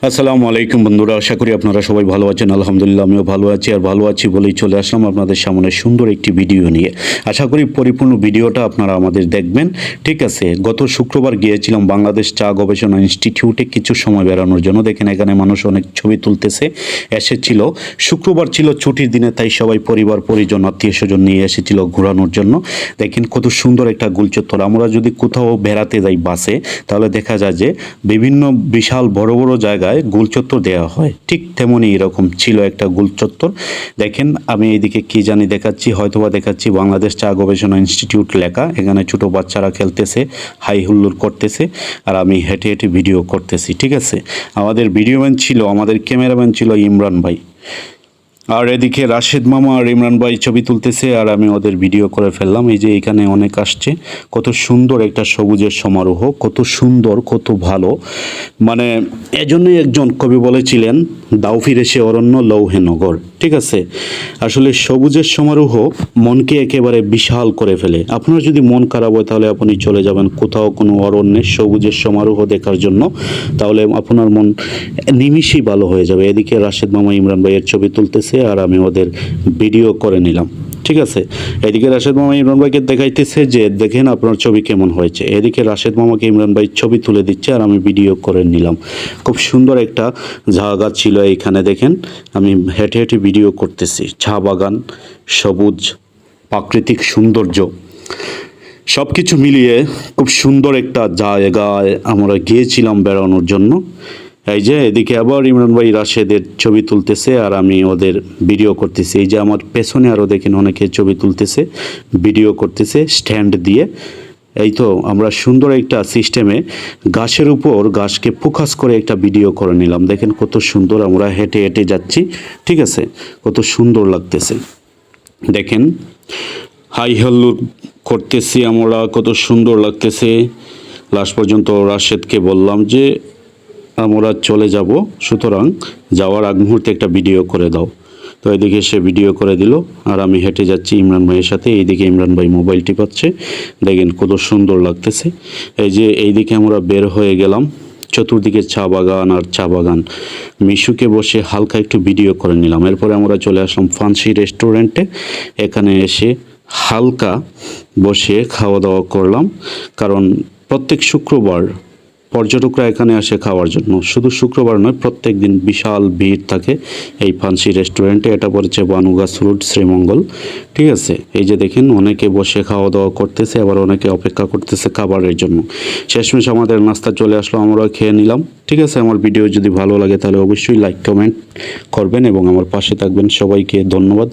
আসসালামু আলাইকুম বন্ধুরা, আশা করি আপনারা সবাই ভালো আছেন। আলহামদুলিল্লাহ আমিও ভালো আছি, আর ভালো আছি বলেই চলে আসলাম আপনাদের সামনে সুন্দর একটি ভিডিও নিয়ে। আশা করি পরিপূর্ণ ভিডিওটা আপনারা আমাদের দেখবেন। ঠিক আছে, গত শুক্রবার গিয়েছিলাম বাংলাদেশ চা গবেষণা ইনস্টিটিউটে কিছু সময় বেড়ানোর জন্য। দেখেন এখানে মানুষ অনেক ছবি তুলতেছে এসেছিল। শুক্রবার ছিল ছুটির দিনে, তাই সবাই পরিবার পরিজন আত্মীয় স্বজন নিয়ে এসেছিল ঘোরানোর জন্য। দেখেন কত সুন্দর একটা গুলচত্বর। আমরা যদি কোথাও বেড়াতে যাই বাসে, তাহলে দেখা যায় যে বিভিন্ন বিশাল বড় বড় জায়গায় গোলচত্বর দেওয়া হয়, ঠিক তেমনই এরকম ছিল একটা গোলচত্বর। দেখেন আমি এইদিকে কি জানি দেখাচ্ছি, হয়তোবা দেখাচ্ছি বাংলাদেশ চা গবেষণা ইনস্টিটিউট লেখা। এখানে ছোট বাচ্চারা খেলতেছে, হাই হুল্লোড় করতেছে, আর আমি হেঁটে হেঁটে ভিডিও করতেছি। ঠিক আছে, আমাদের ভিডিওম্যান ছিল, আমাদের ক্যামেরাম্যান ছিল ইমরান ভাই, আর এদিকে রাশেদ মামা আর ইমরান ভাই ছবি তুলতেছে, আর আমি ওদের ভিডিও করে ফেললাম। এই যে এখানে অনেক আসছে, কত সুন্দর একটা সবুজের সমারোহ, কত সুন্দর, কত ভালো। মানে এজন্যই একজন কবি বলেছিলেন, দাও ফিরে সে অরণ্য লৌহে নগর। ঠিক আছে, আসলে সবুজের সমারোহ মনকে একেবারে বিশাল করে ফেলে। আপনার যদি মন খারাপ হয়, তাহলে আপনি চলে যাবেন কোথাও কোনো অরণ্যে সবুজের সমারোহ দেখার জন্য, তাহলে আপনার মন নিমিষেই ভালো হয়ে যাবে। এদিকে রাশেদ মামা ইমরান ভাইয়ের ছবি তুলতেছে, আর আমি ওদের ভিডিও করে নিলাম। ঠিক আছে, এদিকে রাশেদ মামা ইমরান ভাইকে দেখাইতেছে যে দেখেন আপনার ছবি কেমন হয়েছে। এদিকে রাশেদ মামাকে ইমরান ভাই ছবি তুলে দিচ্ছে, আর আমি ভিডিও করে নিলাম। খুব সুন্দর একটা জায়গা ছিল এইখানে। দেখেন আমি হেঁটে হেঁটে ভিডিও করতেছি। চা বাগান, সবুজ, প্রাকৃতিক সৌন্দর্য, সব কিছু মিলিয়ে খুব সুন্দর একটা জায়গায় আমরা গিয়েছিলাম বেড়ানোর জন্য। এই যে এদিকে আবার ইমরান ভাই রাশেদের ছবি তুলতেছে, আর আমি ওদের ভিডিও করতেছি। এই যে আমার পেছনে আরও দেখেন অনেকে ছবি তুলতেছে, ভিডিও করতেছে স্ট্যান্ড দিয়ে। এই তো আমরা সুন্দর একটা সিস্টেমে গাছের উপর গাছকে ফোকাস করে একটা ভিডিও করে নিলাম। দেখেন কত সুন্দর, আমরা হেঁটে হেঁটে যাচ্ছি। ঠিক আছে, কত সুন্দর লাগতেছে। দেখেন হাই হ্যালো করতেছি আমরা, কত সুন্দর লাগতেছে। লাস্ট পর্যন্ত রাশেদকে বললাম যে আমরা চলে যাব, সুতরাং যাওয়ার আগ মুহূর্তে একটা ভিডিও করে দাও। তো এদিকে সে ভিডিও করে দিল, আর আমি হেঁটে যাচ্ছি ইমরান ভাইয়ের সাথে। এইদিকে ইমরান ভাই মোবাইল টিপাচ্ছে। দেখেন কত সুন্দর লাগতেছে। এই যে এইদিকে আমরা বের হয়ে গেলাম, চতুর্দিকে চা বাগান আর চা বাগান। মিশুকে বসে হালকা একটু ভিডিও করে নিলাম। এরপরে আমরা চলে আসলাম ফান্সি রেস্টুরেন্টে। এখানে এসে হালকা বসে খাওয়া দাওয়া করলাম, কারণ প্রত্যেক শুক্রবার পর্যটকরা এখানে আসে খাওয়ার জন্য। শুধু শুক্রবার নয়, প্রত্যেক দিন বিশাল ভিড় থাকে এই ফান্সি রেস্টুরেন্টে। এটা পড়েছে বানুগাছ রোড, শ্রীমঙ্গল। ঠিক আছে, এই যে দেখেন অনেকে বসে খাওয়া দাওয়া করতেছে, আবার অনেকে অপেক্ষা করতেছে খাবারের জন্য। শেষমেশ আমাদের নাস্তা চলে আসলো, আমরা খেয়ে নিলাম। ঠিক আছে, আমার ভিডিও যদি ভালো লাগে তাহলে অবশ্যই লাইক কমেন্ট করবেন এবং আমার পাশে থাকবেন। সবাইকে ধন্যবাদ।